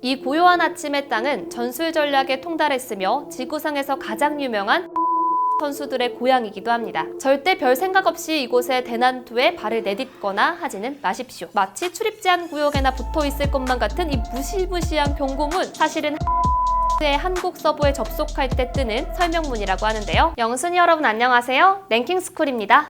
이 고요한 아침의 땅은 전술 전략에 통달했으며 지구상에서 가장 유명한 선수들의 고향이기도 합니다. 절대 별 생각 없이 이곳에 대난투에 발을 내딛거나 하지는 마십시오. 마치 출입제한 구역에나 붙어있을 것만 같은 이 무시무시한 경고문, 사실은 의 한국 서버에 접속할 때 뜨는 설명문이라고 하는데요. 영순이 여러분 안녕하세요. 랭킹스쿨입니다.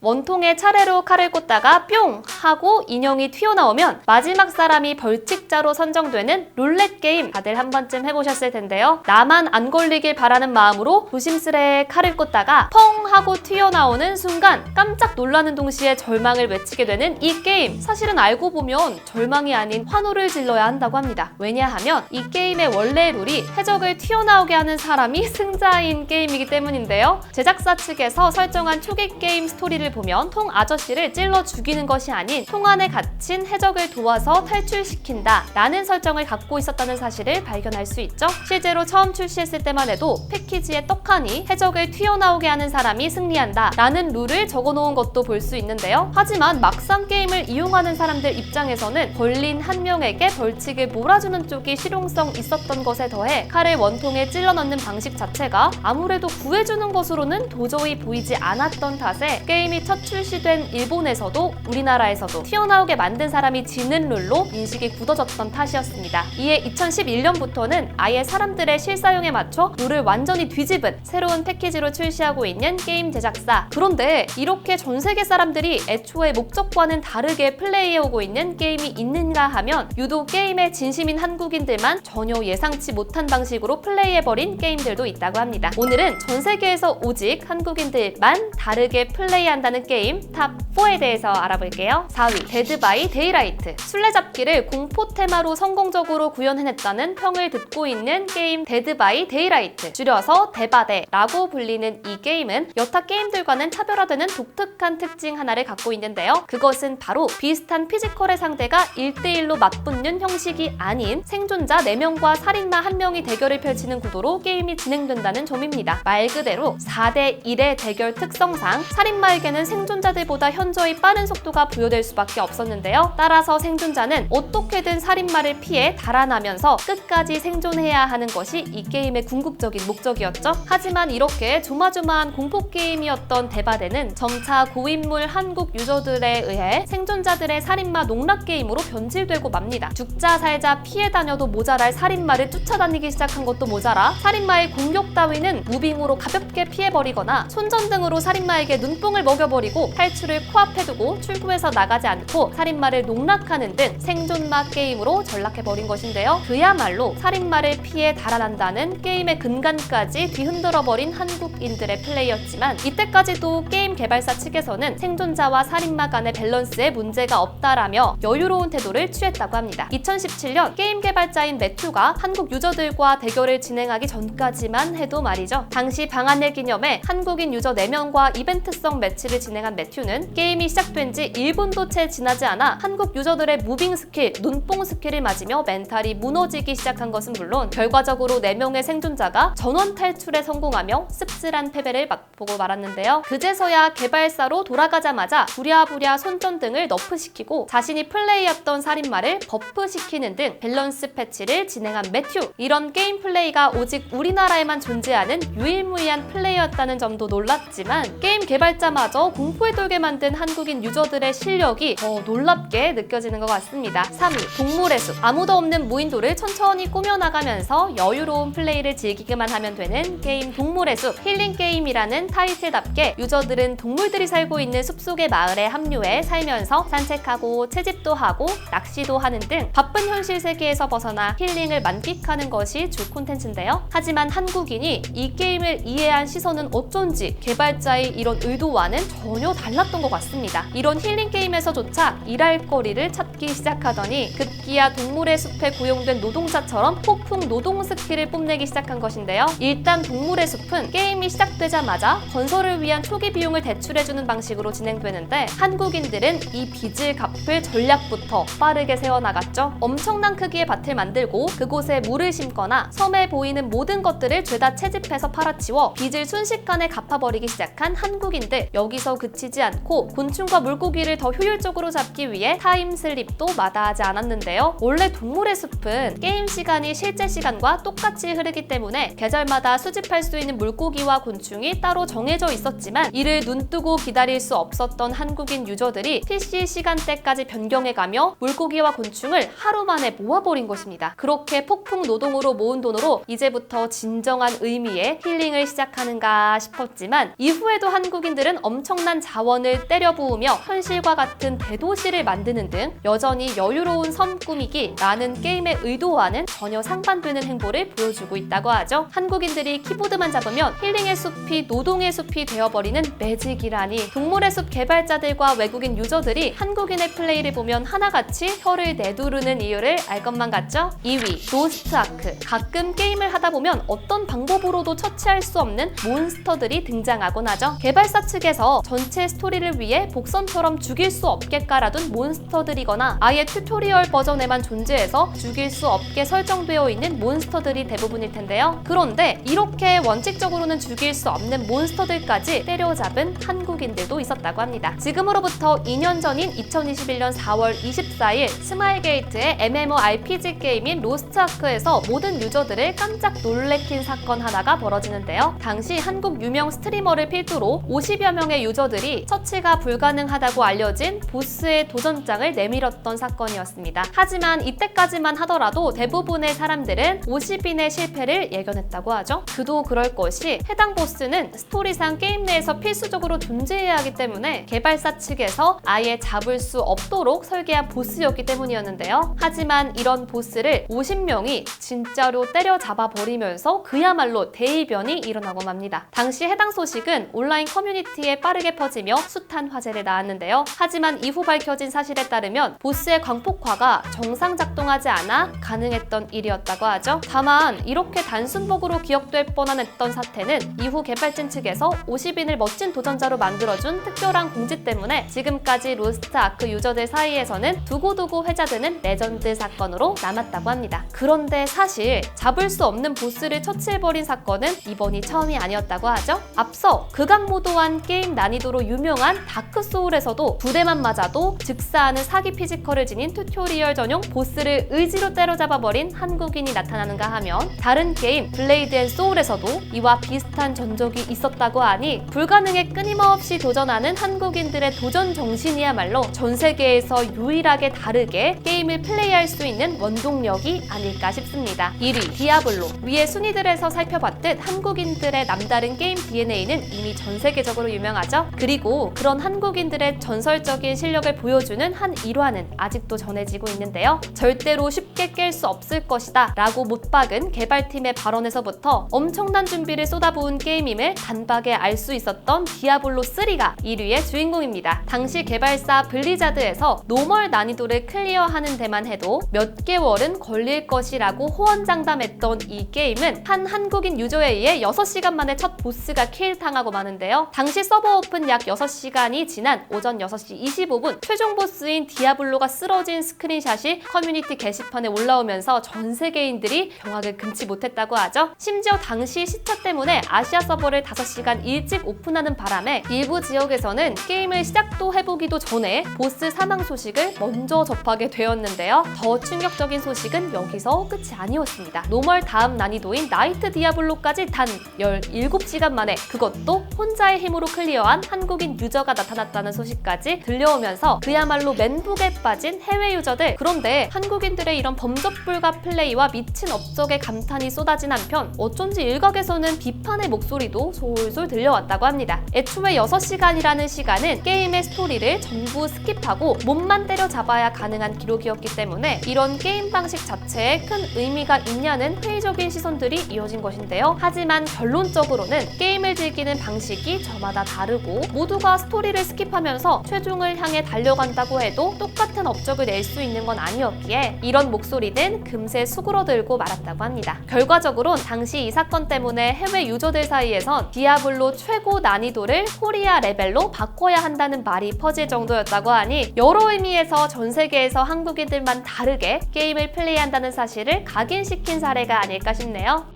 원통에 차례로 칼을 꽂다가 뿅! 하고 인형이 튀어나오면 마지막 사람이 벌칙자로 선정되는 룰렛 게임, 다들 한 번쯤 해보셨을 텐데요. 나만 안 걸리길 바라는 마음으로 조심스레 칼을 꽂다가 펑! 하고 튀어나오는 순간 깜짝 놀라는 동시에 절망을 외치게 되는 이 게임, 사실은 알고 보면 절망이 아닌 환호를 질러야 한다고 합니다. 왜냐하면 이 게임의 원래 룰이 해적을 튀어나오게 하는 사람이 승자인 게임이기 때문인데요. 제작사 측에서 설정한 초기 게임 스토리를 보면 통 아저씨를 찔러 죽이는 것이 아닌 통 안에 갇힌 해적을 도와서 탈출시킨다 라는 설정을 갖고 있었다는 사실을 발견할 수 있죠. 실제로 처음 출시했을 때만 해도 패키지에 떡하니 해적을 튀어나오게 하는 사람이 승리한다 라는 룰을 적어놓은 것도 볼 수 있는데요. 하지만 막상 게임을 이용하는 사람들 입장에서는 걸린 한 명에게 벌칙을 몰아주는 쪽이 실용성 있었던 것에 더해 칼을 원통에 찔러 넣는 방식 자체가 아무래도 구해주는 것으로는 도저히 보이지 않았던 탓에 게임이 첫 출시된 일본에서도 우리나라에서도 튀어나오게 만든 사람이 지는 룰로 인식이 굳어졌던 탓이었습니다. 이에 2011년부터는 아예 사람들의 실사용에 맞춰 룰을 완전히 뒤집은 새로운 패키지로 출시하고 있는 게임 제작사. 그런데 이렇게 전 세계 사람들이 애초에 목적과는 다르게 플레이해오고 있는 게임이 있는가 하면 유독 게임에 진심인 한국인들만 전혀 예상치 못한 방식으로 플레이해버린 게임들도 있다고 합니다. 오늘은 전 세계에서 오직 한국인들만 다르게 플레이한다는 게임 탑4에 대해서 알아볼게요. 4위, 데드 바이 데이라이트. 술래잡기를 공포 테마로 성공적으로 구현해냈다는 평을 듣고 있는 게임 데드 바이 데이라이트, 줄여서 데바데라고 불리는 이 게임은 여타 게임들과는 차별화되는 독특한 특징 하나를 갖고 있는데요. 그것은 바로 비슷한 피지컬의 상대가 1대1로 맞붙는 형식이 아닌 생존자 4명과 살인마 1명이 대결을 펼치는 구도로 게임이 진행된다는 점입니다. 말 그대로 4대1의 대결 특성상 살인마에게는 생존자들보다 현저히 빠른 속도가 부여될 수밖에 없었는데요. 따라서 생존자는 어떻게든 살인마를 피해 달아나면서 끝까지 생존해야 하는 것이 이 게임의 궁극적인 목적이었죠. 하지만 이렇게 조마조마한 공포게임이었던 데바데는 점차 고인물 한국 유저들에 의해 생존자들의 살인마 농락게임으로 변질되고 맙니다. 죽자 살자 피해 다녀도 모자랄 살인마를 쫓아다니기 시작한 것도 모자라 살인마의 공격 따위는 무빙으로 가볍게 피해버리거나 손전등으로 살인마에게 눈뽕을 먹여버리고 탈출을 코앞에 두고 출구에서 나가지 않고 살인마를 농락하는 등 생존마 게임으로 전락해버린 것인데요. 그야말로 살인마를 피해 달아난다는 게임의 근간까지 뒤흔들어버린 한국인들의 플레이였지만 이때까지도 게임 개발사 측에서는 생존자와 살인마 간의 밸런스에 문제가 없다라며 여유로운 태도를 취했다고 합니다. 2017년 게임 개발자인 매튜가 한국 유저들과 대결을 진행하기 전까지만 해도 말이죠. 당시 방한일 기념해 한국인 유저 4명과 이벤트성 매치를 진행한 매튜는 게임이 시작된 지 1분도 채 지나지 않아 한국 유저들의 무빙 스킬, 눈뽕 스킬을 맞으며 멘탈이 무너지기 시작한 것은 물론 결과적으로 4명의 생존자가 전원 탈출에 성공하며 씁쓸한 패배를 맛보고 말았는데요. 그제서야 개발사로 돌아가자마자 부랴부랴 손전등을 너프시키고 자신이 플레이했던 살인마를 버프시키는 등 밸런스 패치를 진행한 매튜. 이런 게임 플레이가 오직 우리나라에만 존재하는 유일무이한 플레이였다는 점도 놀랍지만 게임 개발자마저 공포에 떨게 만든 한국인 유저들의 실력이 더 놀랍게 느껴지는 것 같습니다. 3위, 동물의 숲. 아무도 없는 무인도를 천천히 꾸며나가면서 여유로운 플레이를 즐기기만 하면 되는 게임 동물의 숲. 힐링 게임이라는 타이틀답게 유저들은 동물들이 살고 있는 숲속의 마을에 합류해 살면서 산책하고 채집도 하고 낚시도 하는 등 바쁜 현실 세계에서 벗어나 힐링을 만끽하는 것이 주 콘텐츠인데요. 하지만 한국인이 이 게임을 이해한 시선은 어쩐지 개발자의 이런 의도와는 전혀 달랐던 것 같습니다. 이런 힐링 게임에서조차 일할 거리를 찾기 시작하더니 급기야 동물의 숲에 고용된 노동자처럼 폭풍 노동 스킬을 뽐내기 시작한 것인데요. 일단 동물의 숲은 게임이 시작되자마자 건설을 위한 초기 비용을 대출해주는 방식으로 진행되는데 한국인들은 이 빚을 갚을 전략부터 빠르게 세워나갔죠. 엄청난 크기의 밭을 만들고 그곳에 물을 심거나 섬에 보이는 모든 것들을 죄다 채집해서 팔아치워 빚을 순식간에 갚아버리기 시작한 한국인들. 여기서 그치지 않고 곤충과 물고기를 더 효율적으로 잡기 위해 타임슬립도 마다하지 않았는데요. 원래 동물의 숲은 게임 시간이 실제 시간과 똑같이 흐르기 때문에 계절마다 수집할 수 있는 물고기와 곤충이 따로 정해져 있었지만 이를 눈뜨고 기다릴 수 없었던 한국인 유저들이 PC 시간대까지 변경해가며 물고기와 곤충을 하루 만에 모아버린 것입니다. 그렇게 폭풍 노동으로 모은 돈으로 이제부터 진정한 의미의 힐링을 시작하는가 싶었지만 이후에도 한국인들은 엄청난 자원을 때려 부으며 현실과 같은 대도시를 만드는 등 여전히 여유로운 섬 꾸미기라는 게임의 의도와는 전혀 상반되는 행보를 보여주고 있다고 하죠. 한국인들이 키보드만 잡으면 힐링의 숲이 노동의 숲이 되어버리는 매직이라니. 동물의 숲 개발자들과 외국인 유저들이 한국인의 플레이를 보면 하나같이 혀를 내두르는 이유를 알 것만 같죠? 2위, 로스트 아크. 가끔 게임을 하다 보면 어떤 방법으로도 처치할 수 없는 몬스터들이 등장하곤 하죠. 개발사 측에서 전체 스토리를 위해 복선처럼 죽일 수 없게 깔아둔 몬스터들이거나 아예 튜토리얼 버전에만 존재해서 죽일 수 없게 설정되어 있는 몬스터들이 대부분일 텐데요. 그런데 이렇게 원칙적으로는 죽일 수 없는 몬스터들까지 때려잡은 한국인들도 있었다고 합니다. 지금으로부터 2년 전인 2021년 4월 24일 스마일게이트의 MMORPG 게임인 로스트 아크에서 모든 유저들을 깜짝 놀래킨 사건 하나가 벌어지는데요. 당시 한국 유명 스트리머를 필두로 50여 명의 유저들이 처치가 불가능하다고 알려진 보스의 도전장을 내밀었던 사건이었습니다. 하지만 이때까지만 하더라도 대부분의 사람들은 50인의 실패를 예견했다고 하죠. 그도 그럴 것이 해당 보스는 스토리상 게임 내에서 필수적으로 존재해야 하기 때문에 개발사 측에서 아예 잡을 수 없도록 설계한 보스였기 때문이었는데요. 하지만 이런 보스를 50명이 진짜로 때려잡아 버리면서 그야말로 대이변이 일어나고 맙니다. 당시 해당 소식은 온라인 커뮤니티에 빠르게 퍼지며 숱한 화제를 낳았는데요. 하지만 이후 밝혀진 사실에 따르면 보스의 광폭화가 정상 작동하지 않아 가능했던 일이었다고 하죠. 다만 이렇게 단순복으로 기억될 뻔한 사태는 이후 개발진 측에서 50인을 멋진 도전자로 만들어준 특별한 공지 때문에 지금까지 로스트 아크 유저들 사이에서는 두고두고 회자되는 레전드 사건으로 남았다고 합니다. 그런데 사실 잡을 수 없는 보스를 처치해버린 사건은 이번이 처음이 아니었다고 하죠. 앞서 극악무도한 게임 난이도로 유명한 다크소울에서도 부대만 맞아도 즉사하는 사기 피지컬을 지닌 튜토리얼 전용 보스를 의지로 때려잡아버린 한국인이 나타나는가 하면 다른 게임 블레이드 앤 소울에서도 이와 비슷한 전적이 있었다고 하니 불가능에 끊임없이 도전하는 한국인들의 도전 정신이야말로 전 세계에서 유일하게 다르게 게임을 플레이할 수 있는 원동력이 아닐까 싶습니다. 1위, 디아블로. 위의 순위들에서 살펴봤듯 한국인들의 남다른 게임 DNA는 이미 전 세계적으로 유명하죠. 그리고 그런 한국인들의 전설적인 실력을 보여주는 한 일화는 아직도 전해지고 있는데요. 절대로 쉽게 깰 수 없을 것이다 라고 못 박은 개발팀의 발언에서부터 엄청난 준비를 쏟아부은 게임임을 단박에 알 수 있었던 디아블로3가 1위의 주인공입니다. 당시 개발사 블리자드에서 노멀 난이도를 클리어하는 데만 해도 몇 개월은 걸릴 것이라고 호언장담했던 이 게임은 한 한국인 유저에 의해 6시간 만에 첫 보스가 킬당하고 마는데요. 당시 서버 오픈 약 6시간이 지난 오전 6시 25분 최종 보스인 디아블로가 쓰러진 스크린샷이 커뮤니티 게시판에 올라오면서 전 세계인들이 경악을 금치 못했다고 하죠. 심지어 당시 시차 때문에 아시아 서버를 5시간 일찍 오픈하는 바람에 일부 지역에서는 게임을 시작도 해보기도 전에 보스 사망 소식을 먼저 접하게 되었는데요. 더 충격적인 소식은 여기서 끝이 아니었습니다. 노멀 다음 난이도인 나이트 디아블로까지 단 17시간 만에 그것도 혼자의 힘으로 클리어한 한국인 유저가 나타났다는 소식까지 들려오면서 그야말로 멘붕에 빠진 해외 유저들. 그런데 한국인들의 이런 범접불가 플레이와 미친 업적에 감탄이 쏟아진 한편 어쩐지 일각에서는 비판의 목소리도 솔솔 들려왔다고 합니다. 애초에 6시간이라는 시간은 게임의 스토리를 전부 스킵하고 몸만 때려잡아야 가능한 기록이었기 때문에 이런 게임 방식 자체에 큰 의미가 있냐는 회의적인 시선들이 이어진 것인데요. 하지만 결론적으로는 게임을 즐기는 방식이 저마다 다르고 모두가 스토리를 스킵하면서 최종을 향해 달려간다고 해도 똑같은 업적을 낼 수 있는 건 아니었기에 이런 목소리는 금세 수그러들고 말았다고 합니다. 결과적으로는 당시 이 사건 때문에 해외 유저들 사이에선 디아블로 최고 난이도를 코리아 레벨로 바꿔야 한다는 말이 퍼질 정도였다고 하니 여러 의미에서 전 세계에서 한국인들만 다르게 게임을 플레이한다는 사실을 각인시킨 사례가 아닐까 싶네요.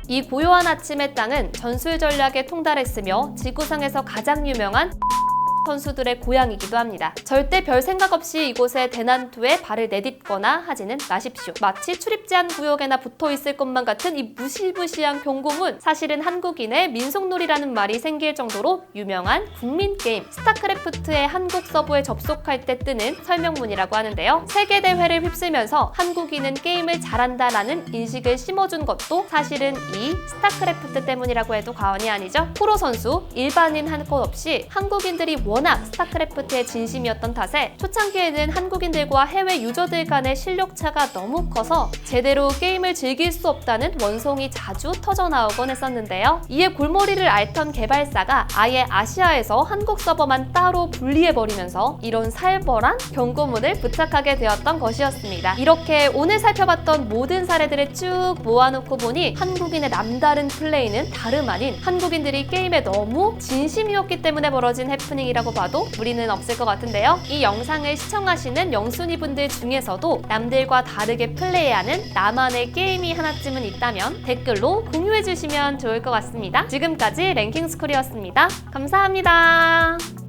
이 고요한 아침의 땅은 전술 전략에 통달했으며 지구상에서 가장 유명한 선수들의 고향이기도 합니다. 절대 별 생각 없이 이곳에 대난투에 발을 내딛거나 하지는 마십시오. 마치 출입 제한 구역에나 붙어 있을 것만 같은 이 무시무시한 경고문, 사실은 한국인의 민속놀이라는 말이 생길 정도로 유명한 국민 게임 스타크래프트의 한국 서버에 접속할 때 뜨는 설명문이라고 하는데요. 세계 대회를 휩쓸면서 한국인은 게임을 잘한다라는 인식을 심어준 것도 사실은 이 스타크래프트 때문이라고 해도 과언이 아니죠. 프로 선수, 일반인 한 것 없이 한국인들이 워낙 스타크래프트에 진심이었던 탓에 초창기에는 한국인들과 해외 유저들 간의 실력 차가 너무 커서 제대로 게임을 즐길 수 없다는 원송이 자주 터져나오곤 했었는데요. 이에 골머리를 앓던 개발사가 아예 아시아에서 한국 서버만 따로 분리해버리면서 이런 살벌한 경고문을 부착하게 되었던 것이었습니다. 이렇게 오늘 살펴봤던 모든 사례들을 쭉 모아놓고 보니 한국인의 남다른 플레이는 다름 아닌 한국인들이 게임에 너무 진심이었기 때문에 벌어진 해프닝이라고 봐도 무리는 없을 것 같은데요. 이 영상을 시청하시는 영순이분들 중에서도 남들과 다르게 플레이하는 나만의 게임이 하나쯤은 있다면 댓글로 공유해주시면 좋을 것 같습니다. 지금까지 랭킹스쿨이었습니다. 감사합니다.